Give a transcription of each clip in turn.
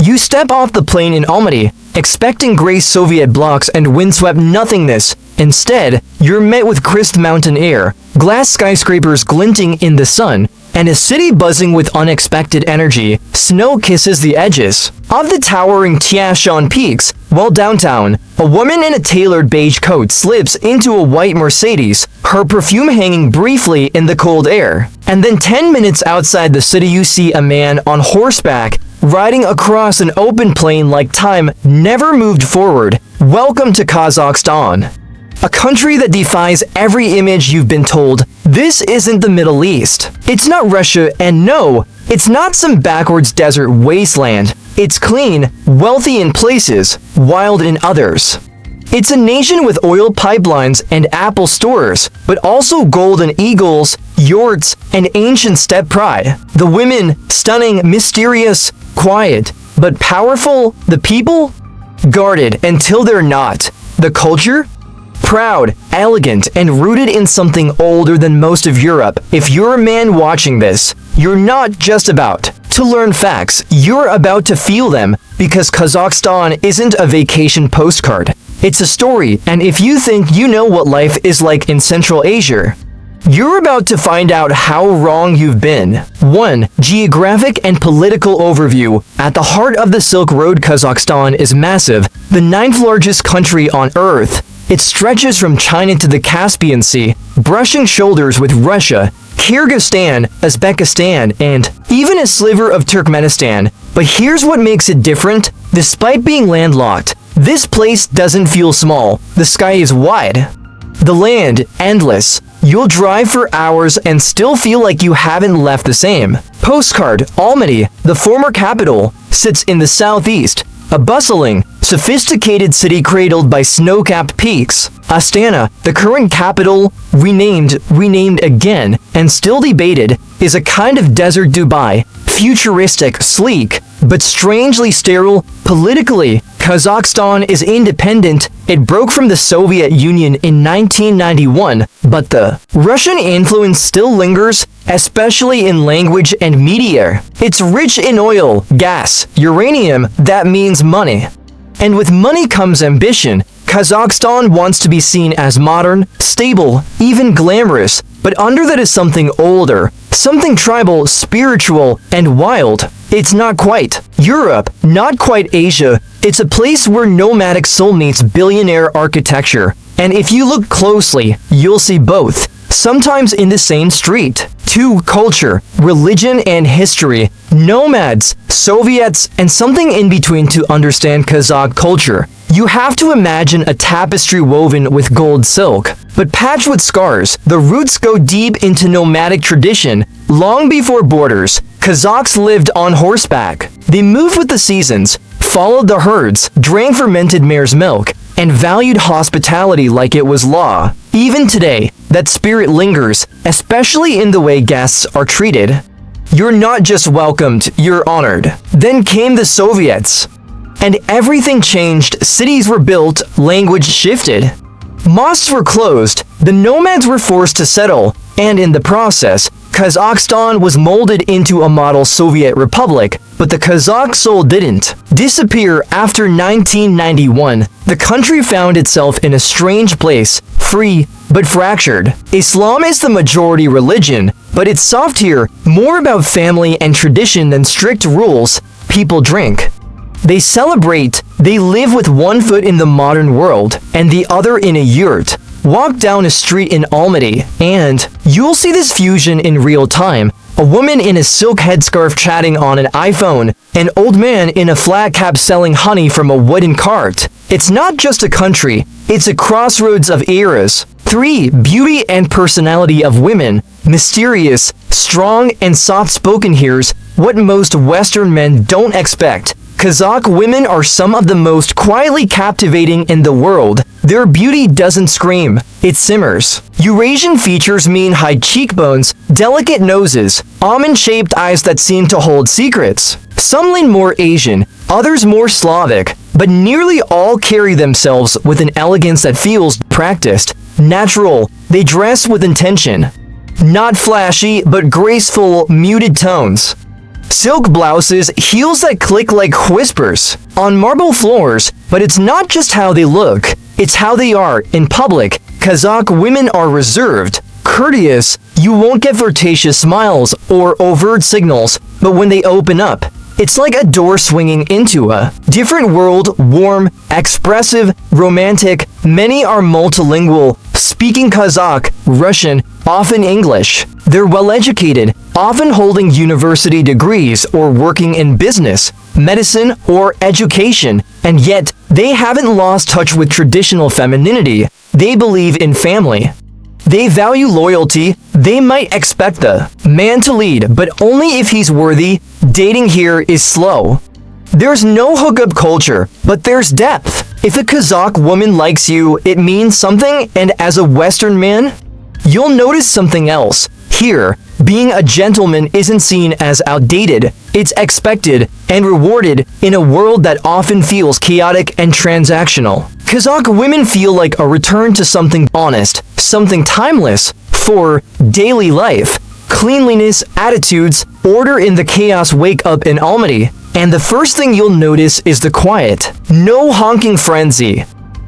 You step off the plane in Almaty, expecting gray Soviet blocks and windswept nothingness. Instead, you're met with crisp mountain air, glass skyscrapers glinting in the sun, and a city buzzing with unexpected energy. Snow kisses the edges of the towering Tiashan peaks, while downtown, a woman in a tailored beige coat slips into a white Mercedes, her perfume hanging briefly in the cold air. And then 10 minutes outside the city you see a man on horseback, riding across an open plain like time never moved forward. Welcome to Kazakhstan. A country that defies every image you've been told. This isn't the Middle East. It's not Russia, and no, it's not some backwards desert wasteland. It's clean, wealthy in places, wild in others. It's a nation with oil pipelines and Apple stores, but also golden eagles, yurts, and ancient steppe pride. The women, stunning, mysterious, quiet, but powerful. The people, guarded until they're not. The culture, proud, elegant, and rooted in something older than most of Europe. If you're a man watching this, you're not just about to learn facts, you're about to feel them, because Kazakhstan isn't a vacation postcard. It's a story, and if you think you know what life is like in Central Asia, you're about to find out how wrong you've been. 1. Geographic and political overview. At the heart of the Silk Road, Kazakhstan is massive, the 9th largest country on Earth. It stretches from China to the Caspian Sea, brushing shoulders with Russia, Kyrgyzstan, Uzbekistan, and even a sliver of Turkmenistan. But here's what makes it different. Despite being landlocked, this place doesn't feel small. The sky is wide. The land, endless. You'll drive for hours and still feel like you haven't left the same. Postcard, Almaty, the former capital, sits in the southeast. A bustling, sophisticated city cradled by snow-capped peaks. Astana, the current capital, renamed again, and still debated, is a kind of desert Dubai, futuristic, sleek, but strangely sterile. Politically, Kazakhstan is independent. It broke from the Soviet Union in 1991, but the Russian influence still lingers, especially in language and media. It's rich in oil, gas, uranium. That means money. And with money comes ambition. Kazakhstan wants to be seen as modern, stable, even glamorous, but under that is something older, something tribal, spiritual, and wild. It's not quite Europe, not quite Asia. It's a place where nomadic soul meets billionaire architecture. And if you look closely, you'll see both, sometimes in the same street. 2. Culture, religion, and history. Nomads, Soviets, and something in between. To understand Kazakh culture, you have to imagine a tapestry woven with gold silk, but patched with scars. The roots go deep into nomadic tradition. Long before borders, Kazakhs lived on horseback. They moved with the seasons, followed the herds, drank fermented mare's milk, and valued hospitality like it was law. Even today, that spirit lingers, especially in the way guests are treated. You're not just welcomed, you're honored. Then came the Soviets, and everything changed. Cities were built, language shifted. Mosques were closed, the nomads were forced to settle, and in the process, Kazakhstan was molded into a model Soviet republic, but the Kazakh soul didn't disappear. After 1991, the country found itself in a strange place, free but fractured. Islam is the majority religion, but it's soft here, more about family and tradition than strict rules. People drink, they celebrate, they live with one foot in the modern world and the other in a yurt. Walk down a street in Almaty, and you'll see this fusion in real time. A woman in a silk headscarf chatting on an iPhone, an old man in a flat cap selling honey from a wooden cart. It's not just a country, it's a crossroads of eras. 3. Beauty and personality of women. Mysterious, strong, and soft-spoken. Here's what most Western men don't expect. Kazakh women are some of the most quietly captivating in the world. Their beauty doesn't scream, it simmers. Eurasian features mean high cheekbones, delicate noses, almond-shaped eyes that seem to hold secrets. Some lean more Asian, others more Slavic, but nearly all carry themselves with an elegance that feels practiced, natural. They dress with intention. Not flashy, but graceful, muted tones. Silk blouses, heels that click like whispers on marble floors. But it's not just how they look, it's how they are in public. Kazakh women are reserved, courteous. You won't get flirtatious smiles or overt signals, but when they open up, it's like a door swinging into a different world, warm, expressive, romantic. Many are multilingual, speaking Kazakh, Russian, often English. They're well-educated, often holding university degrees or working in business, medicine, or education, and yet they haven't lost touch with traditional femininity. They believe in family. They value loyalty. They might expect the man to lead, but only if he's worthy. Dating here is slow. There's no hookup culture, but there's depth. If a Kazakh woman likes you, it means something, and as a Western man, you'll notice something else. Here, being a gentleman isn't seen as outdated. It's expected and rewarded in a world that often feels chaotic and transactional. Kazakh women feel like a return to something honest, something timeless, for daily life. Cleanliness, attitudes, order in the chaos. Wake up in Almaty, and the first thing you'll notice is the quiet. No honking frenzy.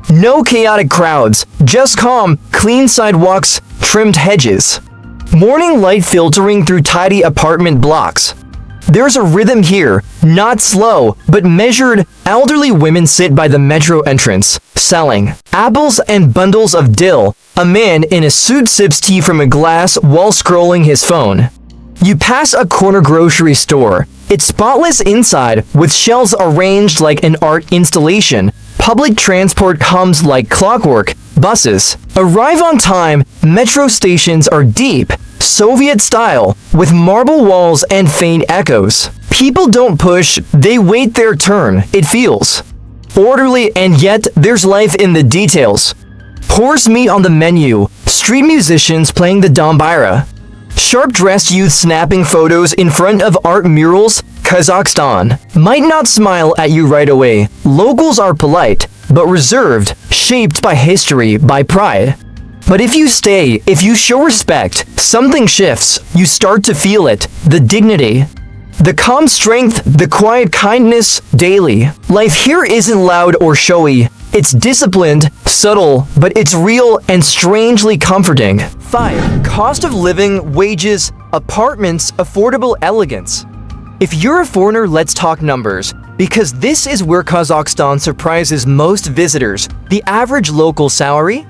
No chaotic crowds, just calm, clean sidewalks, trimmed hedges. Morning light filtering through tidy apartment blocks. There's a rhythm here, not slow, but measured. Elderly women sit by the metro entrance, selling apples and bundles of dill. A man in a suit sips tea from a glass while scrolling his phone. You pass a corner grocery store. It's spotless inside, with shelves arranged like an art installation. Public transport hums like clockwork. Buses arrive on time. Metro stations are deep, Soviet style, with marble walls and faint echoes. People don't push, they wait their turn. It feels orderly, and yet there's life in the details. Horse meat on the menu, street musicians playing the dombira, sharp-dressed youth snapping photos in front of art murals. Kazakhstan might not smile at you right away. Locals are polite, but reserved, shaped by history, by pride. But if you stay, if you show respect, something shifts. You start to feel it, the dignity, the calm strength, the quiet kindness. Daily life here isn't loud or showy. It's disciplined, subtle, but it's real and strangely comforting. 5. Cost of living, wages, apartments, affordable elegance. If you're a foreigner, let's talk numbers, because this is where Kazakhstan surprises most visitors. The average local salary?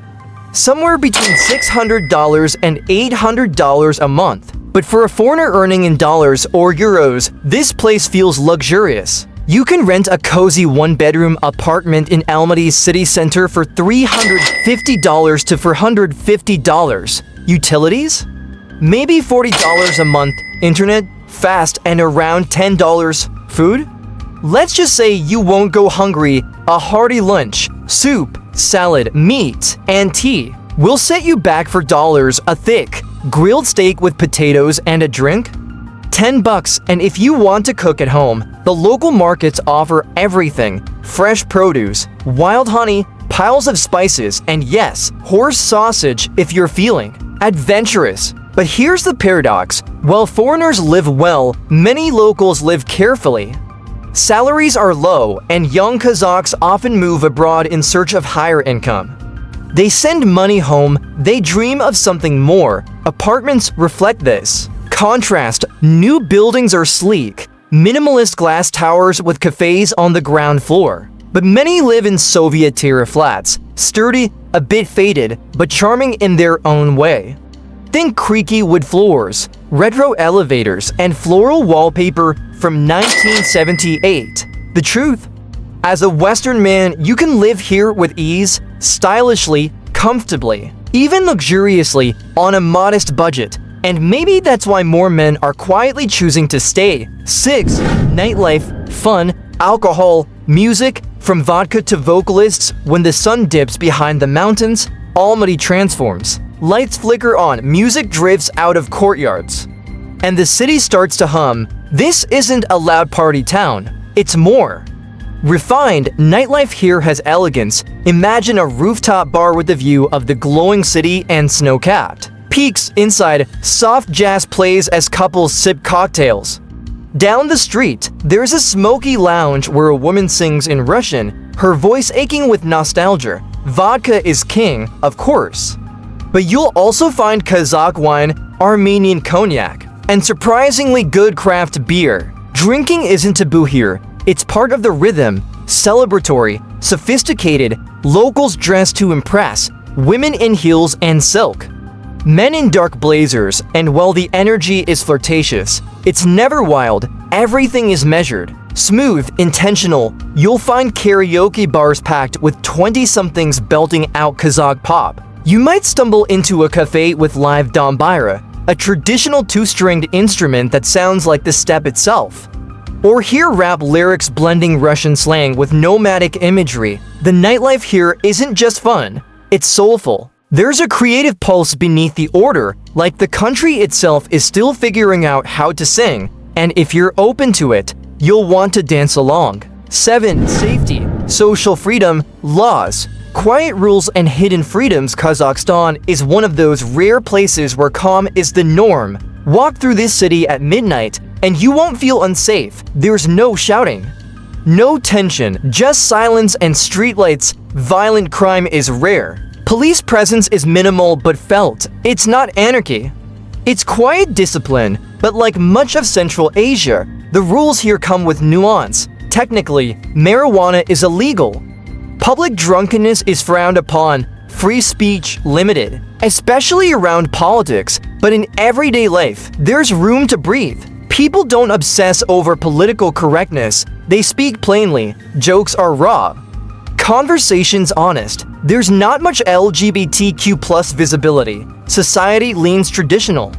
Somewhere between $600 and $800 a month. But for a foreigner earning in dollars or euros, this place feels luxurious. You can rent a cozy one-bedroom apartment in Almaty's city center for $350 to $450. Utilities? Maybe $40 a month. Internet? Fast and around $10. Food? Let's just say you won't go hungry. A hearty lunch, soup, salad, meat, and tea will set you back for dollars. A thick, grilled steak with potatoes and a drink? $10. And if you want to cook at home, the local markets offer everything. Fresh produce, wild honey, piles of spices, and yes, horse sausage if you're feeling adventurous. But here's the paradox. While foreigners live well, many locals live carefully. Salaries are low, and young Kazakhs often move abroad in search of higher income. They send money home, they dream of something more. Apartments reflect this. Contrast, new buildings are sleek, minimalist glass towers with cafes on the ground floor. But many live in Soviet-era flats, sturdy, a bit faded, but charming in their own way. Think creaky wood floors, retro elevators, and floral wallpaper from 1978. The truth? As a Western man, you can live here with ease, stylishly, comfortably, even luxuriously, on a modest budget. And maybe that's why more men are quietly choosing to stay. 6. Nightlife, fun, alcohol, music, from vodka to vocalists. When the sun dips behind the mountains, Almaty transforms. Lights flicker on, music drifts out of courtyards, and the city starts to hum. This isn't a loud party town, it's more refined. Nightlife here has elegance. Imagine a rooftop bar with a view of the glowing city and snow-capped peaks. Inside, soft jazz plays as couples sip cocktails. Down the street, there's a smoky lounge where a woman sings in Russian, her voice aching with nostalgia. Vodka is king, of course. But you'll also find Kazakh wine, Armenian cognac, and surprisingly good craft beer. Drinking isn't taboo here. It's part of the rhythm, celebratory, sophisticated, locals dress to impress, women in heels and silk, men in dark blazers, and while the energy is flirtatious, it's never wild, everything is measured, smooth, intentional. You'll find karaoke bars packed with 20-somethings belting out Kazakh pop. You might stumble into a cafe with live dombira, a traditional two-stringed instrument that sounds like the steppe itself. Or hear rap lyrics blending Russian slang with nomadic imagery. The nightlife here isn't just fun, it's soulful. There's a creative pulse beneath the order, like the country itself is still figuring out how to sing, and if you're open to it, you'll want to dance along. 7. Safety, social freedom, laws, quiet rules and hidden freedoms. Kazakhstan is one of those rare places where calm is the norm. Walk through this city at midnight, and you won't feel unsafe. There's no shouting, no tension, just silence and streetlights. Violent crime is rare. Police presence is minimal but felt. It's not anarchy. It's quiet discipline, but like much of Central Asia, the rules here come with nuance. Technically, marijuana is illegal. Public drunkenness is frowned upon. Free speech limited, especially around politics, but in everyday life, there's room to breathe. People don't obsess over political correctness. They speak plainly. Jokes are raw. Conversations honest. There's not much LGBTQ+ visibility. Society leans traditional.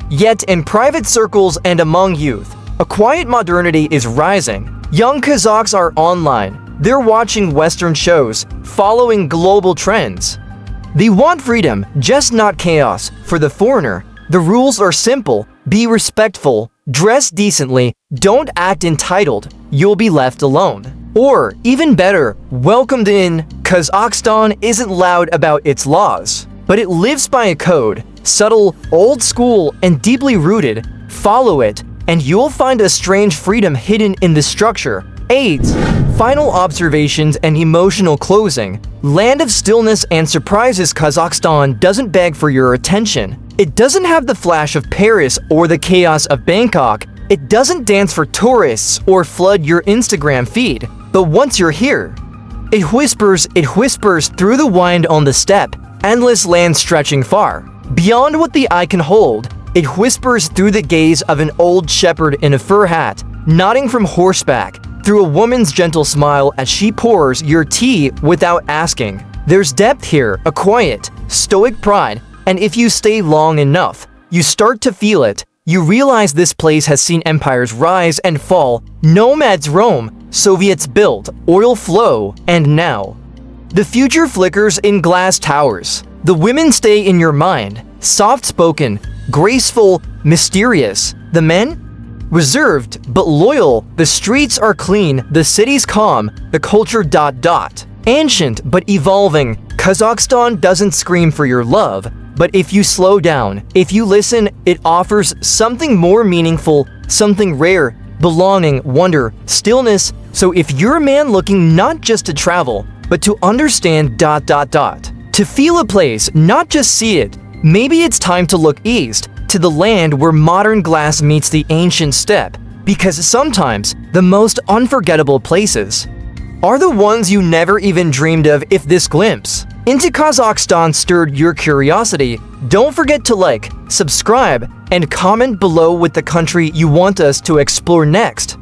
Yet in private circles and among youth, a quiet modernity is rising. Young Kazakhs are online. They're watching Western shows, following global trends. They want freedom, just not chaos. For the foreigner, the rules are simple. Be respectful, dress decently, don't act entitled. You'll be left alone. Or, even better, welcomed in. Kazakhstan isn't loud about its laws, but it lives by a code. Subtle, old school, and deeply rooted. Follow it, and you'll find a strange freedom hidden in the structure. 8. Final observations and emotional closing. Land of stillness and surprises. Kazakhstan doesn't beg for your attention. It doesn't have the flash of Paris or the chaos of Bangkok. It doesn't dance for tourists or flood your Instagram feed. But once you're here, it whispers through the wind on the steppe, endless land stretching far. Beyond what the eye can hold, it whispers through the gaze of an old shepherd in a fur hat, nodding from horseback, through a woman's gentle smile as she pours your tea without asking. There's depth here, a quiet, stoic pride, and if you stay long enough, you start to feel it. You realize this place has seen empires rise and fall, nomads roam, Soviets build, oil flow, and now the future flickers in glass towers. The women stay in your mind, soft-spoken, graceful, mysterious. The men? Reserved but loyal. The streets are clean, the city's calm, the culture ... Ancient but evolving. Kazakhstan doesn't scream for your love, but if you slow down, if you listen, it offers something more meaningful, something rare, belonging, wonder, stillness. So if you're a man looking not just to travel, but to understand ... to feel a place, not just see it, maybe it's time to look east, to the land where modern glass meets the ancient steppe, because sometimes the most unforgettable places are the ones you never even dreamed of. If this glimpse into Kazakhstan stirred your curiosity, don't forget to like, subscribe, and comment below with the country you want us to explore next.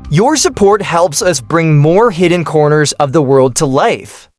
Your support helps us bring more hidden corners of the world to life.